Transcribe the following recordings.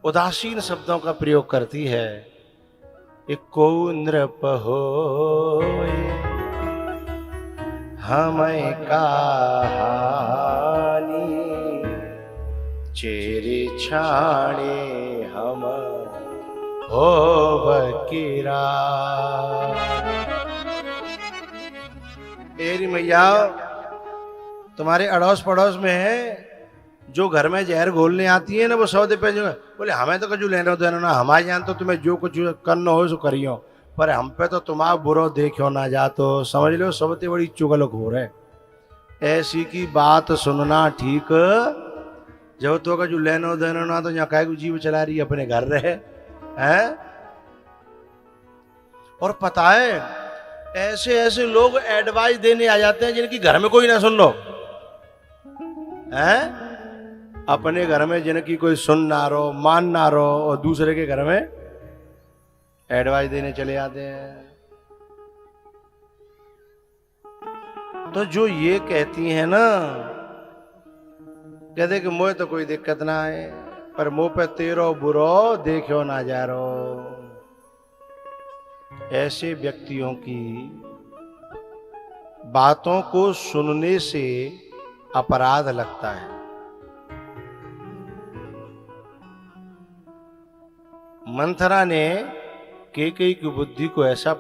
उदासीन शब्दों का प्रयोग करती है। को नृप होए हमें कहानी, चेरे छाड़े हम हो बकीरा। एरी मैया तुम्हारे अड़ोस पड़ोस में है जो घर में जहर घोलने आती है ना, वो सौदे पे जो बोले हमें तो कुछ लेना देना ना, हमारे जान तो तुम्हें जो कुछ करना हो सो करियो, पर हम पे तो तुम्हारा बुरा देखो ना जा, तो समझ लो सबसे बड़ी चुगल घोर है। ऐसी की बात सुनना ठीक, जब तो का जो लेना देना ना तो यहाँ काय को जीव चला रही अपने घर रहे हैं। और पता है ऐसे ऐसे लोग एडवाइस देने आ जाते हैं जिनकी घर में कोई ना सुन लो, हैं अपने घर में जिनकी कोई सुन ना रहो मान ना रहो, और दूसरे के घर में एडवाइस देने चले आते हैं। तो जो ये कहती है ना, कहते कि मोह तो कोई दिक्कत ना है, पर मुंह पे तेरो बुरो देखो ना जा रो। ऐसे व्यक्तियों की बातों को सुनने से अपराध लगता है। मंथरा ने कैकेयी की बुद्धि को ऐसा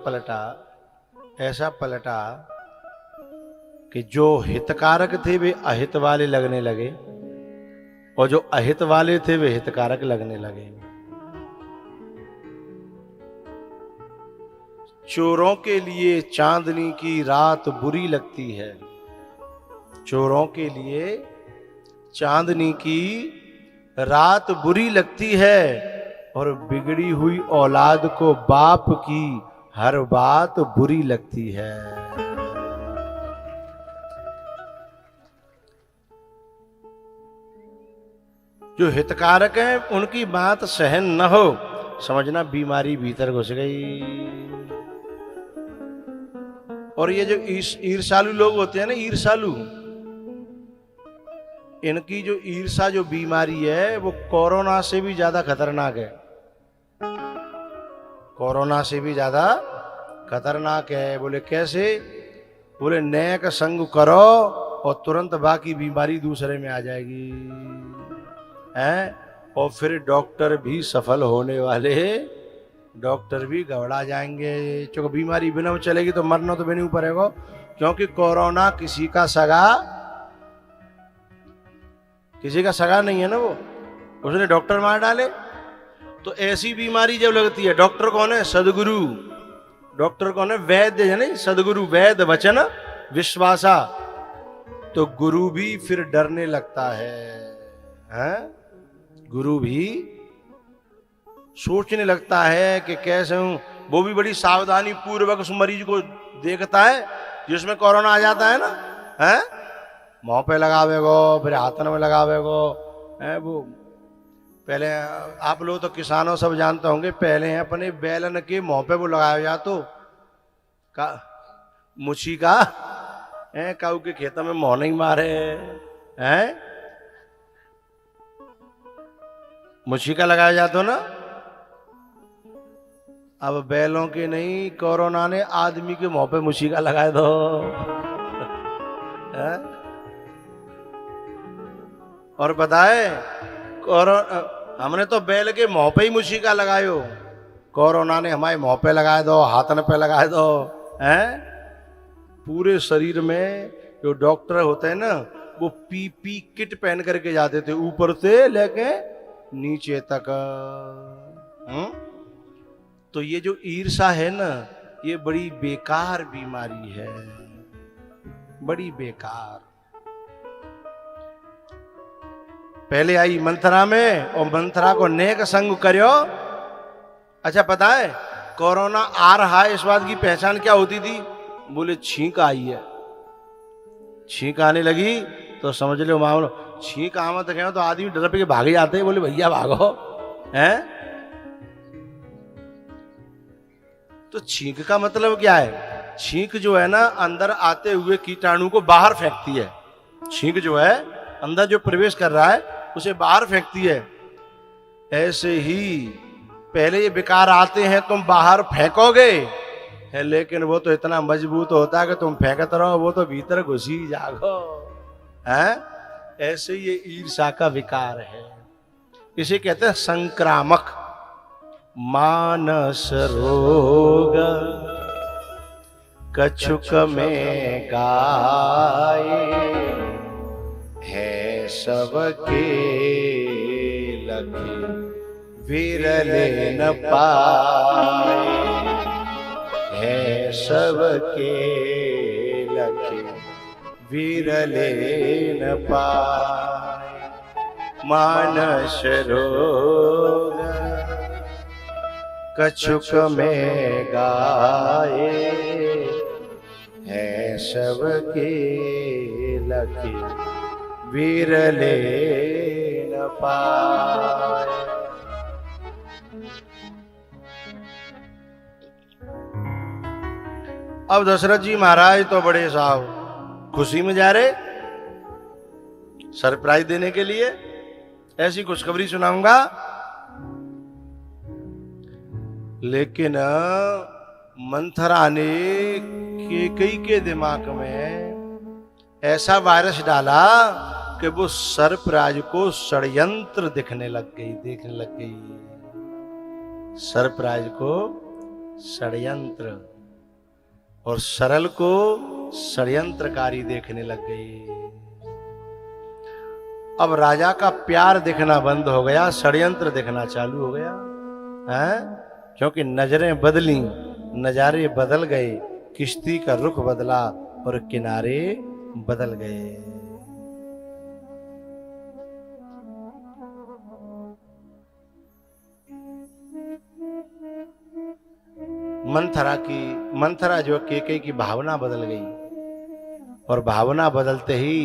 पलटा कि जो हितकारक थे वे अहित वाले लगने लगे, और जो अहित वाले थे वे हितकारक लगने लगे। चोरों के लिए चांदनी की रात बुरी लगती है, चोरों के लिए चांदनी की रात बुरी लगती है, और बिगड़ी हुई औलाद को बाप की हर बात बुरी लगती है। जो हितकारक है उनकी बात सहन न हो, समझना बीमारी भीतर घुस गई। और ये जो ईर्षालु लोग होते हैं ना, ईर्षालु, इनकी जो ईर्षा जो बीमारी है वो कोरोना से भी ज्यादा खतरनाक है, कोरोना से भी ज्यादा खतरनाक है। बोले कैसे? बोले नेक संग करो और तुरंत बाकी बीमारी दूसरे में आ जाएगी, हैं? और फिर डॉक्टर भी सफल होने वाले, डॉक्टर भी घबरा जाएंगे, क्योंकि बीमारी बिना चलेगी तो मरना तो बिना ऊपर है, क्योंकि कोरोना किसी का सगा नहीं है ना, वो उसने डॉक्टर मार डाले। तो ऐसी बीमारी जब लगती है, डॉक्टर कौन है? सदगुरु। डॉक्टर कौन है? वैद्य है ना, सदगुरु। वैद्य वचन विश्वासा। तो गुरु भी फिर डरने लगता है? गुरु भी सोचने लगता है कि कैसे हूं। वो भी बड़ी सावधानी पूर्वक उस मरीज को देखता है जिसमें कोरोना आ जाता है ना, हैं? मुंह पे लगावेगो, फिर हाथन में लगावेगो, है वो। पहले आप लोग तो किसानों सब जानते होंगे, पहले अपने बैलन के मुंह पे वो लगाया जा तो का मुछी का है, काऊ के खेतों में मुंह नहीं मारे हैं, मुछी का लगाया जाता ना। अब बैलों के नहीं, कोरोना ने आदमी के मुंह पे मुछी का लगाए दो, है? और बताए हमने तो बैल के मुंह पे ही मुछी का लगायो, कोरोना ने हमारे मुंह पे लगाए दो, हाथन पे लगाए दो, हैं? पूरे शरीर में जो डॉक्टर होते हैं ना, वो पीपी किट पहन करके जाते थे, ऊपर से लेके नीचे तक। तो ये जो ईर्षा है ना, ये बड़ी बेकार बीमारी है, बड़ी बेकार। पहले आई मंथरा में, और मंथरा को नेक संग करो। अच्छा पता है कोरोना आ रहा है, इस बात की पहचान क्या होती थी? बोले छींक आई है, छींक आने लगी तो समझ लो मामलो, छींक आवा तो क्या, तो आदमी डर पे भागे जाते हैं, बोले भैया भागो, हैं? तो छींक का मतलब क्या है? छींक जो है ना, अंदर आते हुए कीटाणु को बाहर फेंकती है। छींक जो है अंदर जो प्रवेश कर रहा है उसे बाहर फेंकती है। ऐसे ही पहले ये विकार आते हैं, तुम बाहर फेंकोगे है, लेकिन वो तो इतना मजबूत होता है कि तुम फेंकते रहो, वो तो भीतर घुसी जागो है। ऐसे ये ईर्षा का विकार है, इसे कहते हैं संक्रामक। मानस रोग कछुक में गाये, है सबके लगे विरले न पाए, है सबके लगे विरले न पाए। मानस रोग कछुक में गाये, है सबके लगे विरले न पाए। अब दशरथ जी महाराज तो बड़े साहब खुशी में जा रहे सरप्राइज देने के लिए। ऐसी खुशखबरी सुनाऊंगा, लेकिन मंथरा ने कैकेयी के दिमाग में ऐसा वायरस डाला कि वो सर्पराज को षड्यंत्र देखने लग गई। सर्पराज को षड्यंत्र और सरल को षड्यंत्रकारी देखने लग गई। अब राजा का प्यार दिखना बंद हो गया, षड्यंत्र दिखना चालू हो गया है, क्योंकि नजरें बदली, नजारे बदल गए, किश्ती का रुख बदला और किनारे बदल गए। मंथरा जो कैकेयी की भावना बदल गई, और भावना बदलते ही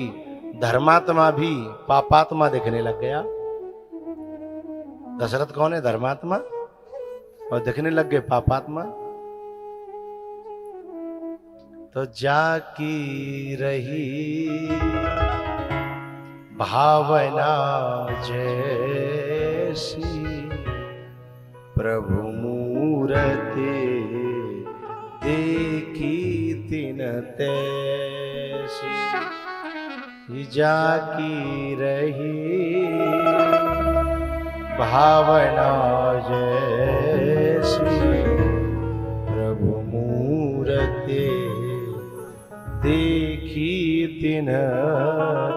धर्मात्मा भी पापात्मा दिखने लग गया। दशरथ कौन है? धर्मात्मा, और दिखने लग गए पापात्मा। तो जाकी रही भावना जैसी, प्रभु मूरति देखी तिन तैसी। जाकी रही भावना जैसी, प्रभु मूरति देखी तिन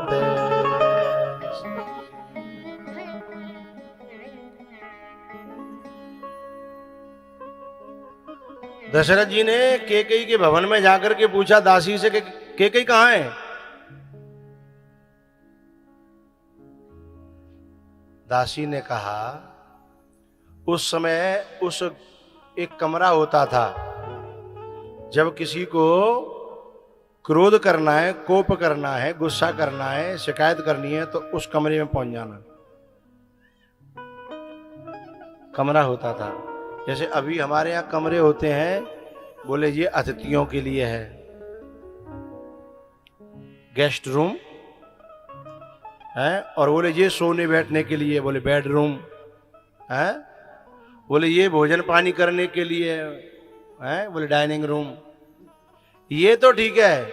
तैसी। दशरथ जी ने कैकेयी के भवन में जाकर के पूछा दासी से कि कैकेयी कहां है? दासी ने कहा, उस समय उस एक कमरा होता था, जब किसी को क्रोध करना है, कोप करना है, गुस्सा करना है, शिकायत करनी है, तो उस कमरे में पहुंच जाना। कमरा होता था, जैसे अभी हमारे यहाँ कमरे होते हैं, बोले ये अतिथियों के लिए है, गेस्ट रूम है, और बोले ये सोने बैठने के लिए, बोले बेडरूम है, बोले ये भोजन पानी करने के लिए है, बोले डाइनिंग रूम। ये तो ठीक है,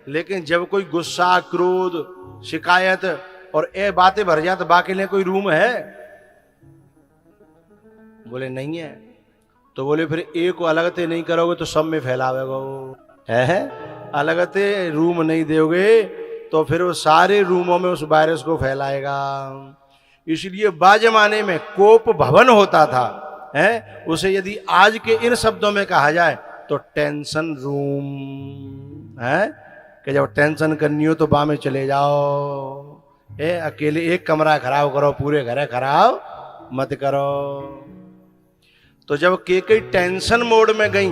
लेकिन जब कोई गुस्सा, क्रोध, शिकायत और ए बातें भर जाए तो बाकी लिए कोई रूम है? बोले नहीं है। तो बोले फिर एक को अलगते नहीं करोगे तो सब में फैलावेगा, है अलगते रूम नहीं दोगे तो फिर वो सारे रूमों में उस वायरस को फैलाएगा। इसलिए बाजमाने में कोप भवन होता था, है, उसे यदि आज के इन शब्दों में कहा जाए तो टेंशन रूम है, कि जब टेंशन करनी हो तो बा में चले जाओ, अकेले एक कमरा खराब करो, पूरे घर खराब मत करो। तो जब कैकेयी टेंशन मोड में गई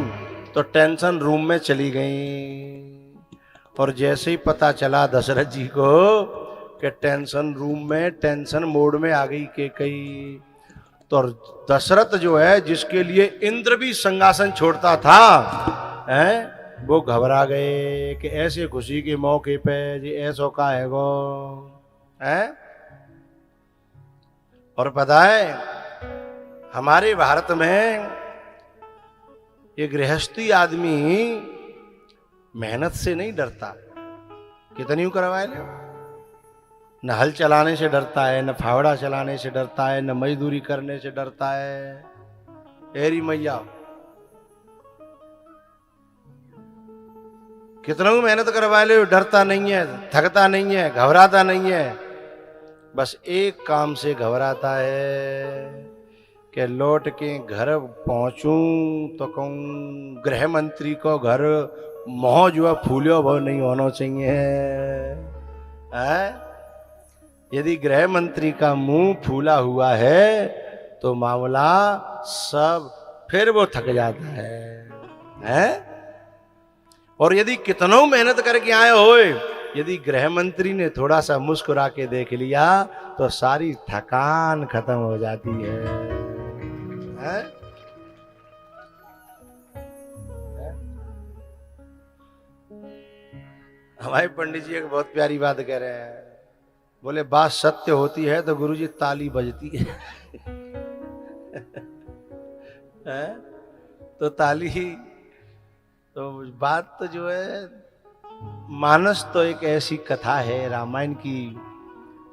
तो टेंशन रूम में चली गई, और जैसे ही पता चला दशरथ जी को कि टेंशन रूम में, टेंशन मोड में आ गई कैकेयी, तो दशरथ जो है, जिसके लिए इंद्र भी सिंहासन छोड़ता था, है, वो घबरा गए कि ऐसे खुशी के मौके पे जी ऐसो का है गो, है। और पता है हमारे भारत में ये गृहस्थी आदमी मेहनत से नहीं डरता। कितनी करवाए ले, न हल चलाने से डरता है, न फावड़ा चलाने से डरता है, न मजदूरी करने से डरता है। एरी मैया कितना मेहनत करवा ले, डरता नहीं है, थकता नहीं है, घबराता नहीं है। बस एक काम से घबराता है कि लौट के घर पहुंचूं तो कहूं गृह मंत्री को घर मोह जो फूलियो वो नहीं होना चाहिए है? यदि गृह मंत्री का मुंह फूला हुआ है तो मामला सब फिर वो थक जाता है? और यदि कितनों मेहनत करके आए होए, यदि गृह मंत्री ने थोड़ा सा मुस्कुरा के देख लिया तो सारी थकान खत्म हो जाती है? हमारे पंडित जी एक बहुत प्यारी बात कह रहे हैं। बोले बात सत्य होती है तो गुरुजी ताली बजती है। तो ताली तो बात तो जो है, मानस तो एक ऐसी कथा है रामायण की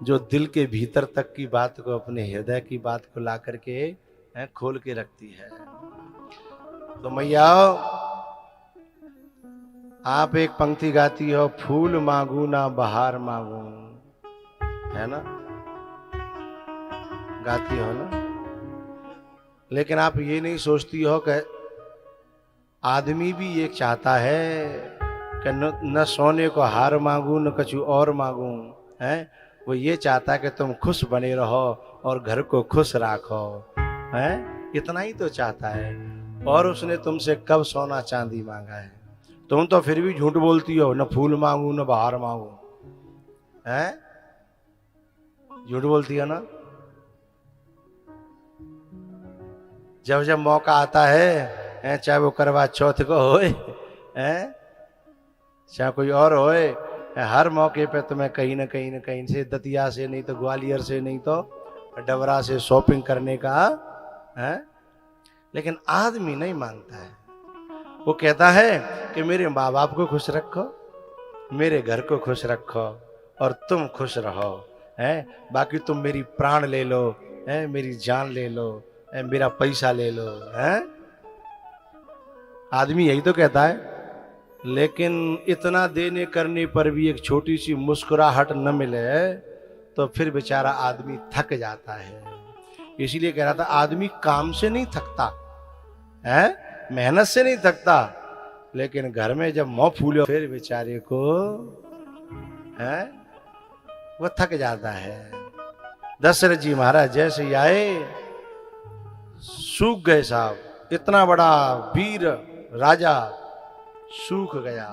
जो दिल के भीतर तक की बात को, अपने हृदय की बात को ला करके खोल के रखती है। तो मैया आप एक पंक्ति गाती हो, फूल मांगू ना बहार मांगू, है ना? गाती हो ना? लेकिन आप ये नहीं सोचती हो कि आदमी भी ये चाहता है कि न सोने को हार मांगू न कुछ और मांगू, है? वो ये चाहता है कि तुम खुश बने रहो और घर को खुश रखो, है? इतना ही तो चाहता है। और उसने तुमसे कब सोना चांदी मांगा है? तुम तो फिर भी झूठ बोलती हो, न फूल मांगू न बहार मांगू, है? झूठ बोलती है ना? जब जब मौका आता है, चाहे वो करवा चौथ को होए, चाहे कोई और होए, हर मौके पे तुम्हें कहीं न कहीं से, दतिया से नहीं तो ग्वालियर से नहीं तो डबरा से शॉपिंग करने का है। लेकिन आदमी नहीं मांगता है। वो कहता है कि मेरे माँ बाप को खुश रखो, मेरे घर को खुश रखो और तुम खुश रहो, है? बाकी तुम मेरी प्राण ले लो, है? मेरी जान ले लो, है? मेरा पैसा ले लो, है? आदमी यही तो कहता है। लेकिन इतना देने करने पर भी एक छोटी सी मुस्कुराहट न मिले तो फिर बेचारा आदमी थक जाता है। इसीलिए कह रहा था, आदमी काम से नहीं थकता है, मेहनत से नहीं थकता, लेकिन घर में जब मुंह फूले फिर बेचारे को है वो थक जाता है। दशरथ जी महाराज जैसे आए सूख गए साहब, इतना बड़ा वीर राजा सूख गया।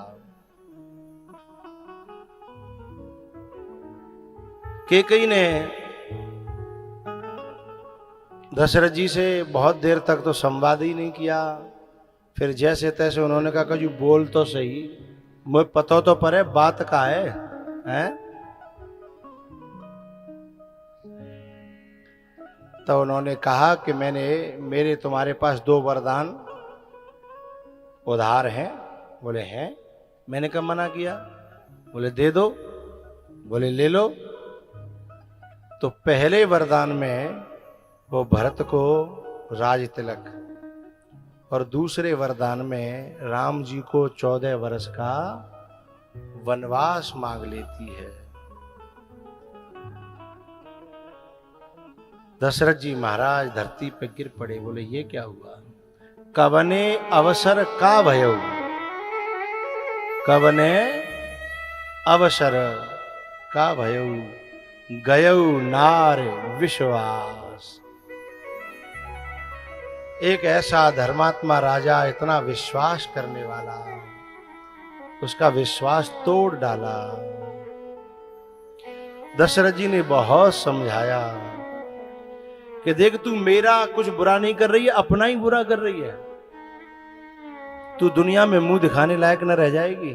कैकेयी ने दशरथ जी से बहुत देर तक तो संवाद ही नहीं किया। फिर जैसे तैसे उन्होंने कहा कि बोल तो सही, मुझे पता तो पड़े बात का है, हैं? तो उन्होंने कहा कि मेरे तुम्हारे पास 2 वरदान उधार हैं। बोले हैं? मैंने कब मना किया? बोले दे दो। बोले ले लो। तो पहले वरदान में वो भरत को राज तिलक और दूसरे वरदान में राम जी को 14 वर्ष का वनवास मांग लेती है। दशरथ जी महाराज धरती पे गिर पड़े। बोले ये क्या हुआ? कवने अवसर का भयो, कवने अवसर का भयो, गयौ नार विश्वास। एक ऐसा धर्मात्मा राजा, इतना विश्वास करने वाला, उसका विश्वास तोड़ डाला। दशरथ जी ने बहुत समझाया कि देख तू मेरा कुछ बुरा नहीं कर रही है, अपना ही बुरा कर रही है। तू दुनिया में मुंह दिखाने लायक न रह जाएगी।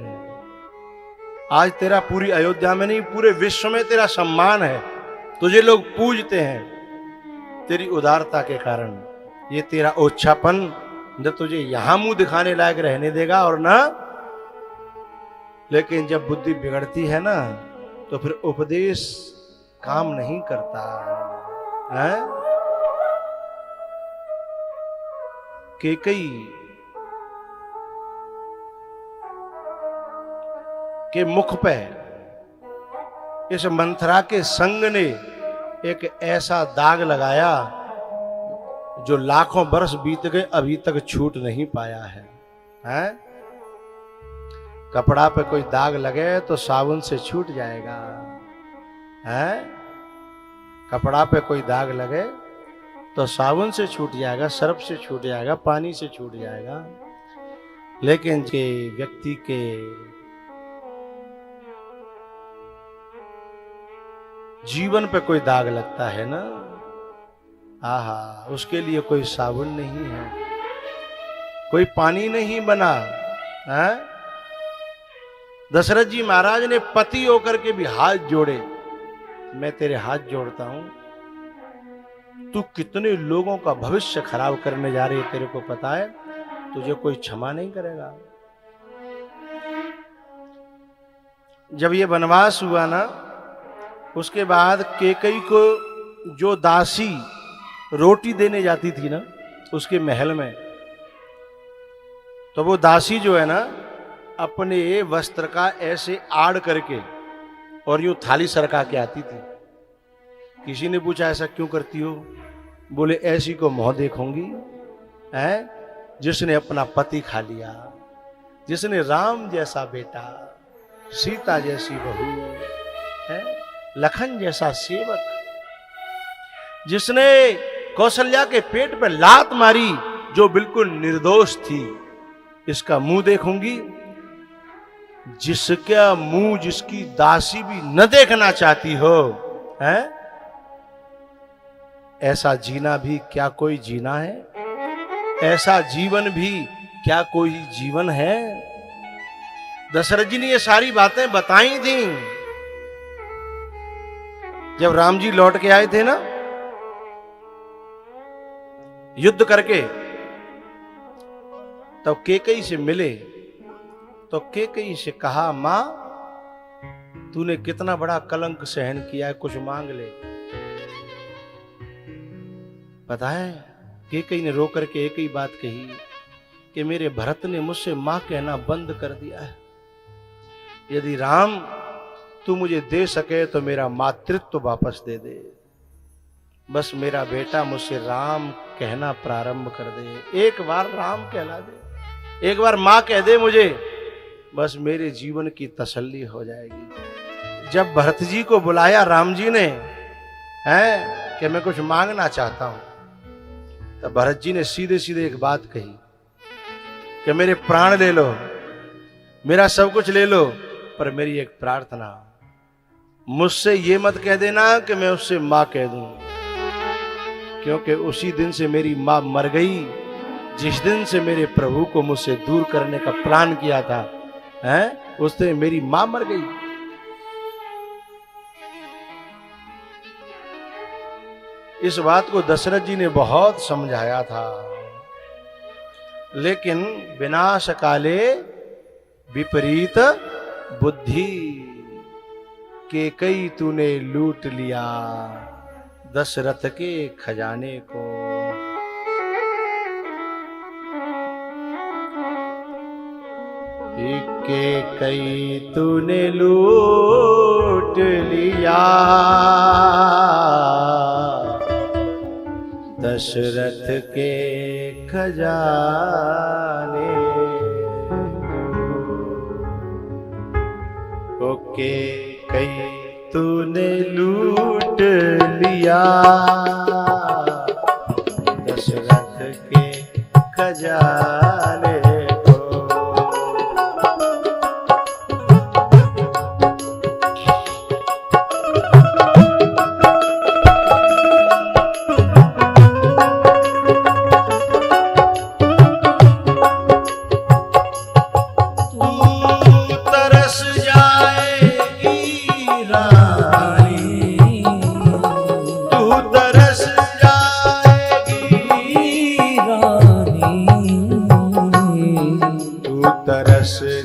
आज तेरा पूरी अयोध्या में नहीं, पूरे विश्व में तेरा सम्मान है। तुझे लोग पूजते हैं तेरी उदारता के कारण, ये तेरा ओछापन न तुझे यहां मुंह दिखाने लायक रहने देगा और ना, लेकिन जब बुद्धि बिगड़ती है ना तो फिर उपदेश काम नहीं करता है। कैकेयी के मुख पे इस मंथरा के संग ने एक ऐसा दाग लगाया जो लाखों वर्ष बीत गए अभी तक छूट नहीं पाया है, हैं? कपड़ा पे कोई दाग लगे तो साबुन से छूट जाएगा, हैं? कपड़ा पे कोई दाग लगे तो साबुन से छूट जाएगा, सर्फ से छूट जाएगा, पानी से छूट जाएगा। लेकिन के व्यक्ति के जीवन पे कोई दाग लगता है ना, आहा, उसके लिए कोई साबुन नहीं है, कोई पानी नहीं बना है। दशरथ जी महाराज ने पति होकर के भी हाथ जोड़े, मैं तेरे हाथ जोड़ता हूं, तू कितने लोगों का भविष्य खराब करने जा रही है, तेरे को पता है, तुझे कोई क्षमा नहीं करेगा। जब ये वनवास हुआ ना, उसके बाद कैकेयी को जो दासी रोटी देने जाती थी ना उसके महल में, तो वो दासी जो है ना अपने वस्त्र का ऐसे आड़ करके और यूं थाली सरका के आती थी। किसी ने पूछा ऐसा क्यों करती हो? बोले ऐसी को मोह देखूंगी है जिसने अपना पति खा लिया, जिसने राम जैसा बेटा, सीता जैसी बहू है, लखन जैसा सेवक, जिसने कौशल्या के पेट पर लात मारी जो बिल्कुल निर्दोष थी, इसका मुंह देखूंगी। जिसका मुंह जिसकी दासी भी न देखना चाहती हो, है? ऐसा जीना भी क्या कोई जीना है? ऐसा जीवन भी क्या कोई जीवन है? दशरथ जी ने ये सारी बातें बताई थी। जब राम जी लौट के आए थे ना युद्ध करके, तब कैकेयी से मिले तो कैकेयी से कहा, मां तूने कितना बड़ा कलंक सहन किया है, कुछ मांग ले। पता है कैकेयी ने रो करके एक ही बात कही कि मेरे भरत ने मुझसे मां कहना बंद कर दिया है। यदि राम तू मुझे दे सके तो मेरा मातृत्व वापस दे दे, बस मेरा बेटा मुझसे राम कहना प्रारंभ कर दे, एक बार राम कहला दे, एक बार मां कह दे मुझे, बस मेरे जीवन की तसल्ली हो जाएगी। जब भरत जी को बुलाया राम जी ने है कि मैं कुछ मांगना चाहता हूं, तब भरत जी ने सीधे सीधे एक बात कही कि मेरे प्राण ले लो, मेरा सब कुछ ले लो, पर मेरी एक प्रार्थना, मुझसे ये मत कह देना कि मैं उससे मां कह दूं, क्योंकि उसी दिन से मेरी मां मर गई जिस दिन से मेरे प्रभु को मुझसे दूर करने का प्लान किया था, हैं? उस दिन मेरी मां मर गई। इस बात को दशरथ जी ने बहुत समझाया था, लेकिन विनाश काले विपरीत बुद्धि, कैकेयी तूने लूट लिया दशरथ के खजाने को। कैकेयी तूने लूट लिया दशरथ के खजाने को, कैकेयी तूने लूट लिया दशरथ के खजाने को।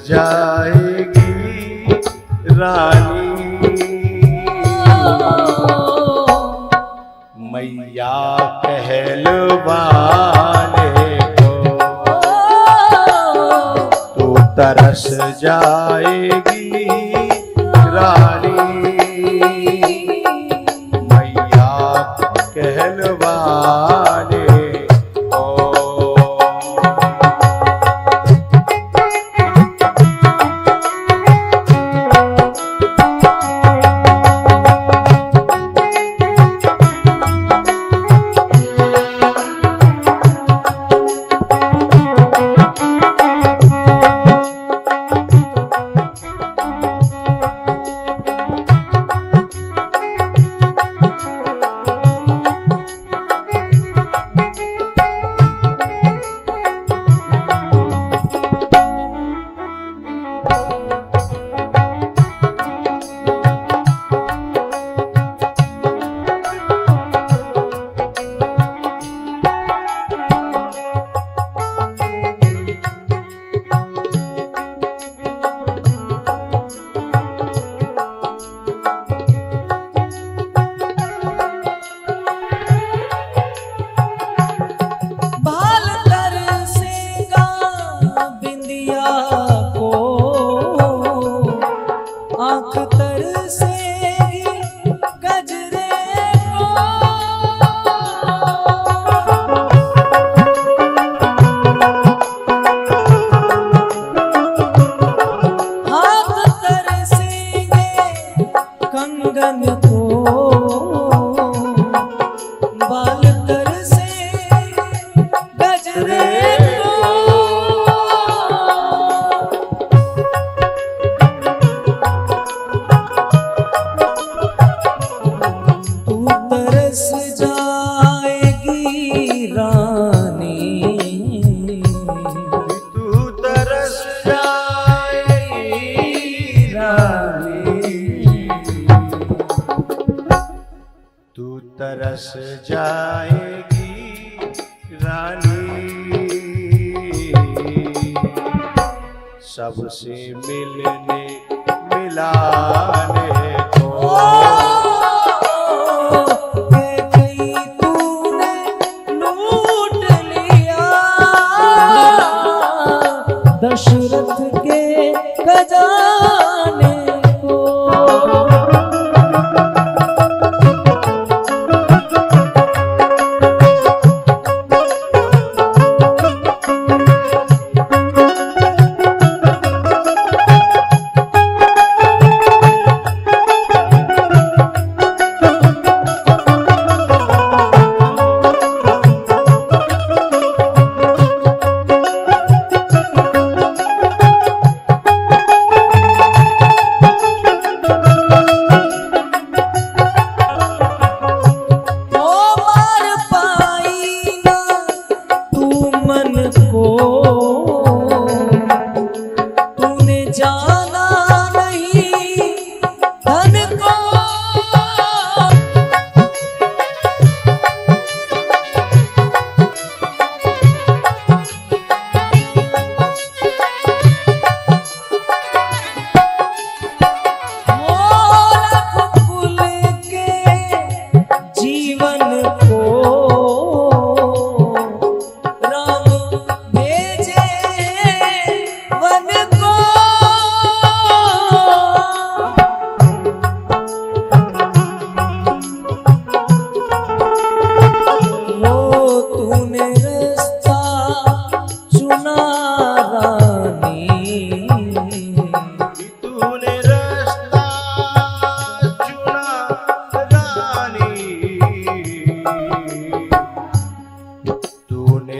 जाएगी रानी। मैया कहलवाने को तू तरस जाएगी रानी। मैया कहलवाने तरस जाएगी रानी। सबसे मिलने मिलाने को कहीं तूने लूट लिया दशरथ के खजाने को।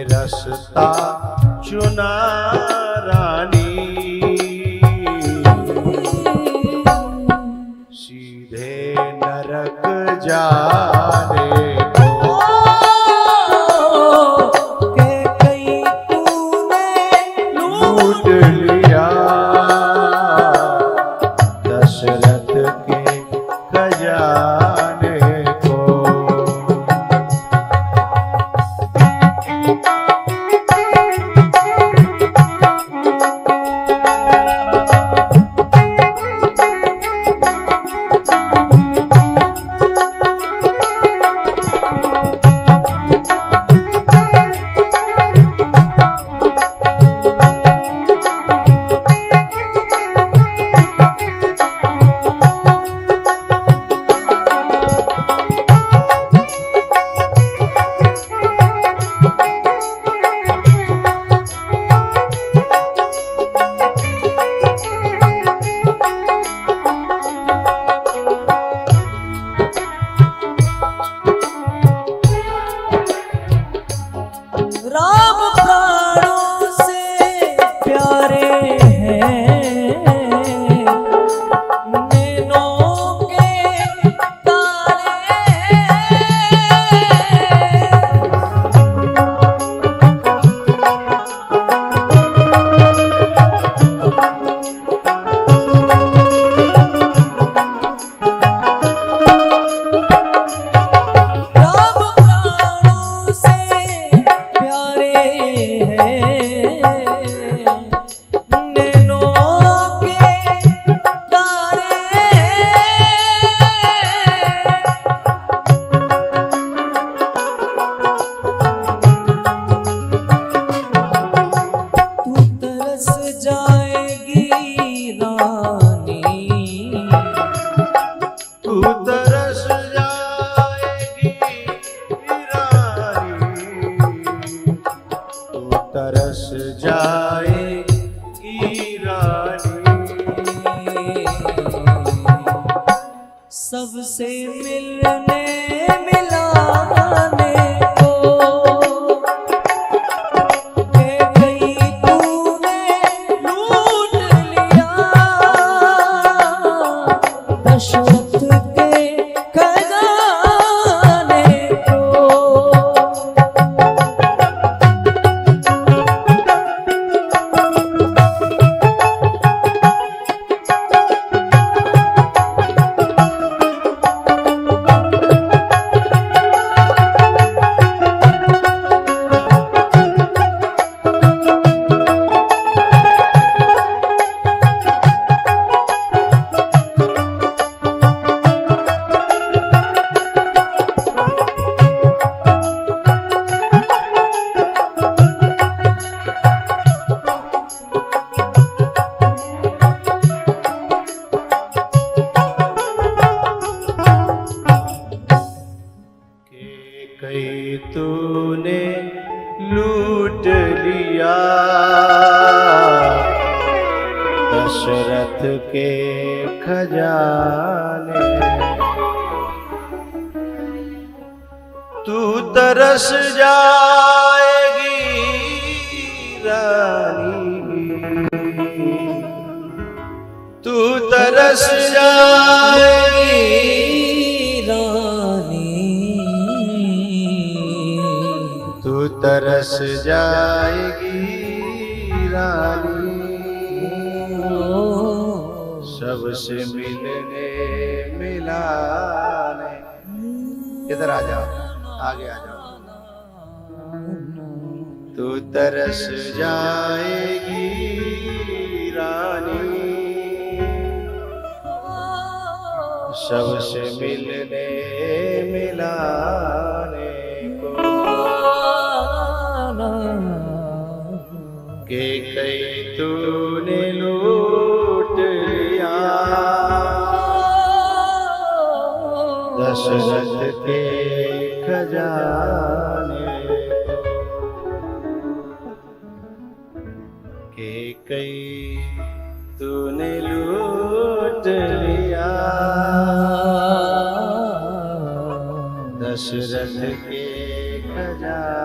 रास्ता चुना रानी, सीधे नरक जाने को के कहीं तूने लूट लिया दशरथ के खजाने को। तूने लूट लिया दशरथ के खजाने। तू तरस जाएगी रानी, तू तरस जाएगी रानी, तू तरस जाएगी रानी। सबसे मिलने मिलाने। इधर आ जाओ, आगे आ जाओ। तू तरस जाएगी रानी, सबसे मिलने मिलाने को। के कई तूने लूट लिया दशरथ के खजाने के कई तूने लूट लिया दशरथ के खजाने।